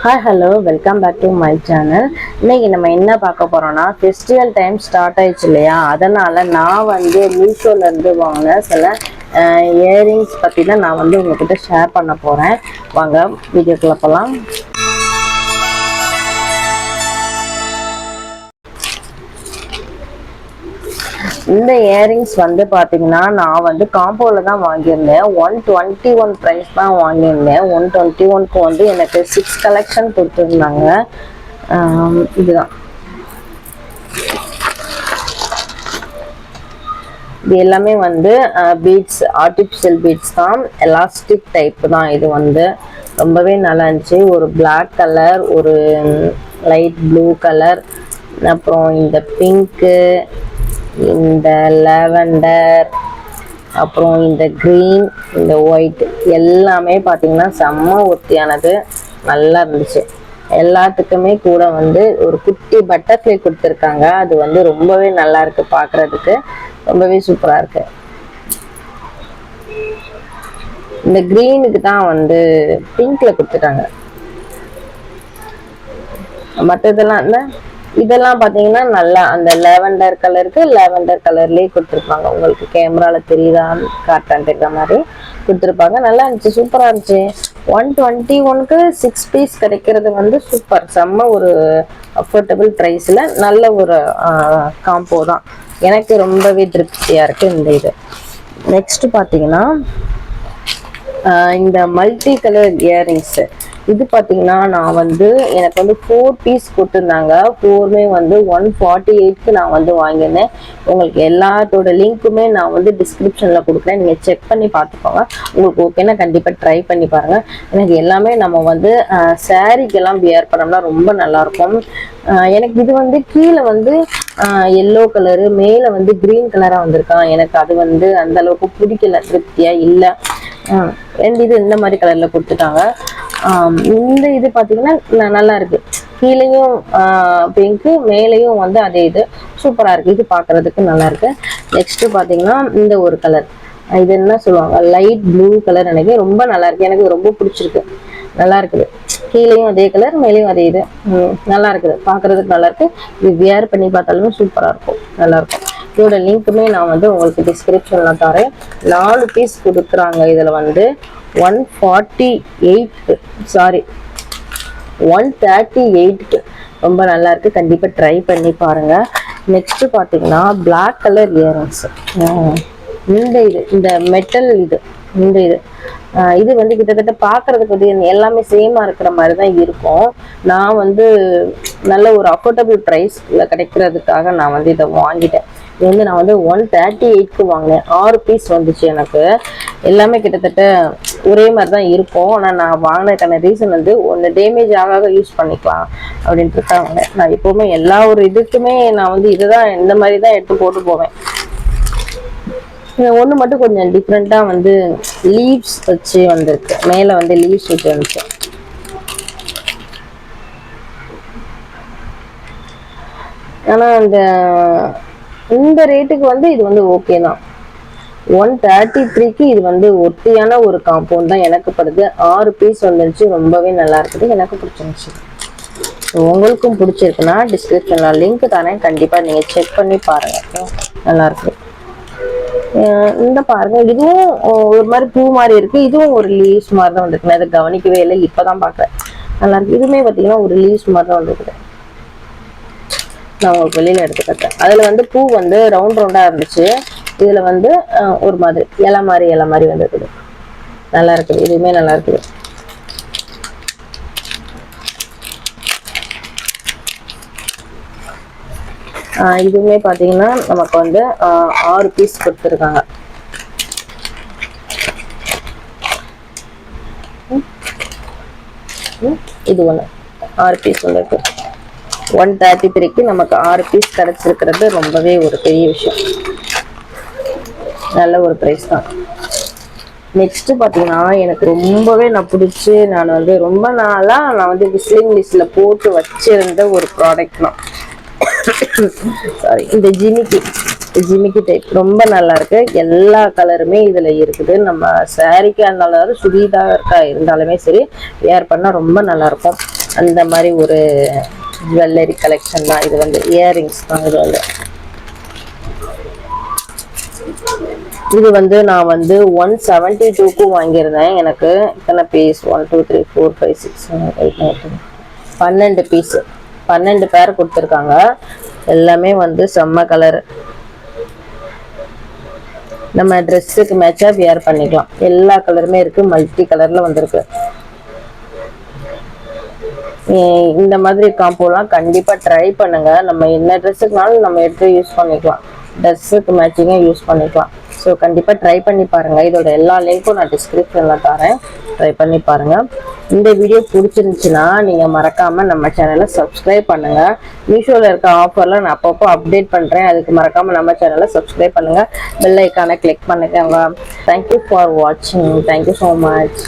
Hi hello welcome back to my channel. இன்னைக்கு நம்ம என்ன பார்க்க போறோம்னா ஃபெஸ்டிவல் டைம் ஸ்டார்ட் ஆயிடுச்சு இல்லையா, அதனால நான் வந்து மீஷோல இருந்து வாங்கின சில இயரிங்ஸ் பற்றி தான் நான் வந்து உங்ககிட்ட ஷேர் பண்ண போறேன். வாங்க வீடியோக்குள்ள போகலாம். இந்த இயரிங்ஸ் வந்து பார்த்தீங்கன்னா நான் வந்து காம்போவில் தான் வாங்கியிருந்தேன். 121 ப்ரைஸ் தான் வாங்கியிருந்தேன். 121க்கு வந்து எனக்கு 6 கலெக்ஷன் கொடுத்துருந்தாங்க. இதுதான் இது எல்லாமே வந்து பீட்ஸ், ஆர்டிஃபிஷியல் பீட்ஸ் தான், எலாஸ்டிக் டைப் தான். இது வந்து ரொம்பவே நல்லா இருந்துச்சு. ஒரு பிளாக் கலர், ஒரு லைட் ப்ளூ கலர், அப்புறம் இந்த பிங்க்கு, இந்த லாவெண்டர், அப்புறம் இந்த க்ரீன், இந்த ஒயிட் எல்லாமே பார்த்தீங்கன்னா செம்ம ஒத்தியானது, நல்லா இருந்துச்சு. எல்லாத்துக்குமே கூட வந்து ஒரு குட்டி பட்டர்ஃப்ளை கொடுத்துருக்காங்க. அது வந்து ரொம்பவே நல்லா இருக்கு, பார்க்கறதுக்கு ரொம்பவே சூப்பரா இருக்கு. இந்த க்ரீனுக்கு தான் வந்து பிங்க்ல கொடுத்துட்டாங்க. மற்றதெல்லாம் இதெல்லாம் பார்த்தீங்கன்னா நல்லா அந்த லாவெண்டர் கலருக்கு லாவெண்டர் கலர்லேயே கொடுத்துருப்பாங்க. உங்களுக்கு கேமரால தெரியுதான்னு காட்டான் இருக்கிற மாதிரி கொடுத்துருப்பாங்க. நல்லா இருந்துச்சு, சூப்பராக இருந்துச்சு. 121க்கு 6 பீஸ் கிடைக்கிறது வந்து சூப்பர், செம்ம ஒரு அஃபோர்டபுள் ப்ரைஸில் நல்ல ஒரு காம்போ தான். எனக்கு ரொம்பவே திருப்தியாக இருக்குது இந்த இது. நெக்ஸ்ட் பார்த்தீங்கன்னா இந்த மல்டி கலர் இயரிங்ஸு. இது பார்த்தீங்கன்னா நான் வந்து எனக்கு வந்து 4 பீஸ் கொடுத்துருந்தாங்க. 4மே வந்து 148க்கு நான் வந்து வாங்கியிருந்தேன். உங்களுக்கு எல்லாத்தோட லிங்க்குமே நான் வந்து டிஸ்கிரிப்ஷனில் கொடுக்குறேன், நீங்கள் செக் பண்ணி பார்த்துக்கோங்க. உங்களுக்கு ஓகேன்னா கண்டிப்பாக ட்ரை பண்ணி பாருங்கள். எனக்கு எல்லாமே நம்ம வந்து சாரீக்கெல்லாம் வியர் பண்ணோம்னா ரொம்ப நல்லாயிருக்கும். எனக்கு இது வந்து கீழே வந்து எல்லோ கலரு, மேலே வந்து க்ரீன் கலராக வந்திருக்கான். எனக்கு அது வந்து அந்த அளவுக்கு பிடிக்கல, திருப்தியாக இல்லை. ரெண்டு இது இந்த மாதிரி கலரில் கொடுத்துட்டாங்க. இந்த இது பார்த்தீங்கன்னா நல்லா இருக்கு, கீழேயும் பிங்க்கு, மேலேயும் வந்து அதே இது சூப்பராக இருக்கு. இது பார்க்கறதுக்கு நல்லா இருக்கு. நெக்ஸ்ட் பார்த்தீங்கன்னா இந்த ஒரு கலர், இது என்ன சொல்லுவாங்க, லைட் ப்ளூ கலர். எனக்கு ரொம்ப நல்லா இருக்கு, எனக்கு ரொம்ப பிடிச்சிருக்கு, நல்லா இருக்குது. கீழேயும் அதே கலர், மேலேயும் அதே இது, நல்லா இருக்குது, பார்க்கறதுக்கு நல்லா இருக்கு. இது வியர் பண்ணி பார்த்தாலுமே சூப்பராக இருக்கும், நல்லா இருக்கும். இதோட லிங்க்குமே நான் வந்து உங்களுக்கு டிஸ்கிரிப்ஷன்ல தரேன். 4 பீஸ் கொடுக்குறாங்க. இதில் வந்து 148 சாரி 138க்கு ரொம்ப நல்லா இருக்கு, கண்டிப்பாக ட்ரை பண்ணி பாருங்க. நெக்ஸ்ட் பார்த்தீங்கன்னா பிளாக் கலர் இயரிங்ஸ். இந்த மெட்டல் இது வந்து கிட்டத்தட்ட பார்க்கறதுக்கு வந்து எல்லாமே சேமா இருக்கிற மாதிரி தான் இருக்கும். நான் வந்து நல்ல ஒரு அஃபோர்டபுள் ப்ரைஸ்ல கிடைக்கிறதுக்காக நான் வந்து இதை வாங்கிட்டேன். இது வந்து நான் வந்து 138க்கு வாங்கினேன். 6 பீஸ் வந்துச்சு எனக்கு. எல்லாமே கிட்டத்தட்ட ஒரே மாதிரி தான் இருக்கும். ஆனால் நான் வாங்கினதுக்கான ரீசன் வந்து ஒன்று டேமேஜ் ஆகாத யூஸ் பண்ணிக்கலாம் அப்படின்ட்டு இருக்காங்க. நான் எப்போவுமே எல்லா ஒரு இதுக்குமே நான் வந்து இதுதான், இந்த மாதிரி தான் எடுத்து போட்டு போவேன். ஒன்று மட்டும் கொஞ்சம் டிஃப்ரெண்ட்டாக வந்து லீவ்ஸ் வச்சு வந்திருக்கு, மேலே வந்து லீவ்ஸ் வச்சு வந்துச்சு. ஆனால் இந்த ரேட்டுக்கு வந்து இது வந்து ஓகே தான். 133க்கு இது வந்து ஒத்தியான ஒரு காம்பவுண்ட் தான் எனக்கு படுது. 6 பீஸ் வந்துருச்சு, ரொம்பவே நல்லா இருக்குது, எனக்கு பிடிச்சிருந்துச்சு. உங்களுக்கும் பிடிச்சிருக்குன்னா டிஸ்கிரிப்ஷனில் லிங்க் தரேன், கண்டிப்பாக நீங்கள் செக் பண்ணி பாருங்கள், நல்லா இருக்கு. இந்த பாருங்க, இதுவும் ஒரு மாதிரி பூ மாதிரி இருக்கு, இதுவும் ஒரு லீவ்ஸ் மாதிரி தான் வந்துருக்கு. நான் அதை கவனிக்கவே இல்லை, இப்பதான் பாக்குறேன். நல்லா இருக்கு. இதுவுமே பாத்தீங்கன்னா ஒரு லீவ்ஸ் மாதிரி தான் வந்துருக்கு. நான் உங்களுக்கு வெளியில எடுத்துக்கிட்டேன். அதுல வந்து பூ வந்து ரவுண்ட் ரவுண்டா இருந்துச்சு, இதுல வந்து ஒரு மாதிரி இலை மாதிரி வந்துருக்குது. நல்லா இருக்குது, இதுவுமே நல்லா இருக்குது. இதுவுமே பாத்தீங்கன்னா நமக்கு வந்து 6 பீஸ் கொடுத்துருக்காங்க. இது ஒன்று 6 பீஸ் ஒன்று இருக்கு. 133க்கு நமக்கு 6 பீஸ் கிடைச்சிருக்கிறது ரொம்பவே ஒரு பெரிய விஷயம், நல்ல ஒரு ப்ரைஸ் தான். நெக்ஸ்ட் பார்த்தீங்கன்னா எனக்கு ரொம்பவே நான் பிடிச்சி, நான் வந்து ரொம்ப நாளாக நான் வந்து விஸ்லிங் லிஸ்டில் போட்டு வச்சிருந்த ஒரு ப்ராடக்ட் தான். சாரி, இந்த ஜிமிக்கி டைப் ரொம்ப நல்லா இருக்கு. எல்லா கலருமே இதுல இருக்குது. நம்ம சாரிக்கா இருந்தாலும் சுடிதாருக்கா இருந்தாலுமே சரி, வேர் பண்ணா ரொம்ப நல்லா இருக்கும். அந்த மாதிரி ஒரு ஜுவல்லரி கலெக்ஷன் தான் இது. வந்து இயரிங்ஸ் தான் இது வந்து. இது வந்து நான் வந்து 172க்கு வாங்கியிருந்தேன். எனக்கு இத்தனை பீஸ் 1 2 3 4 5 6 7 8 9 12 பீஸ் 12 பேர் கொடுத்துருக்காங்க. எல்லாமே வந்து செம்ம கலர். நம்ம ட்ரெஸ்ஸுக்கு மேட்சாக வியர் பண்ணிக்கலாம். எல்லா கலருமே இருக்கு. மல்டி கலர்ல வந்திருக்கு. இந்த மாதிரி காம்போலாம் கண்டிப்பா ட்ரை பண்ணுங்க. நம்ம என்ன ட்ரெஸ்ஸுக்குனாலும் நம்ம எடுத்து யூஸ் பண்ணிக்கலாம். ட்ரெஸ்ஸுக்கு மேட்சிங்காக யூஸ் பண்ணிக்கலாம். ஸோ கண்டிப்பாக ட்ரை பண்ணி பாருங்கள். இதோட எல்லா லிங்க்கும் நான் டிஸ்கிரிப்ஷனில் தரேன். ட்ரை பண்ணி பாருங்கள். இந்த வீடியோ பிடிச்சிருந்துச்சுன்னா நீங்கள் மறக்காமல் நம்ம சேனலை சப்ஸ்கிரைப் பண்ணுங்கள். மீஷோவில் இருக்க ஆஃபர்லாம் நான் அப்பப்போ அப்டேட் பண்ணுறேன். அதுக்கு மறக்காமல் நம்ம சேனலை சப்ஸ்கிரைப் பண்ணுங்கள். பெல் ஐக்கானை கிளிக் பண்ணுங்க. தேங்க்யூ ஃபார் வாட்சிங். Thank you so much.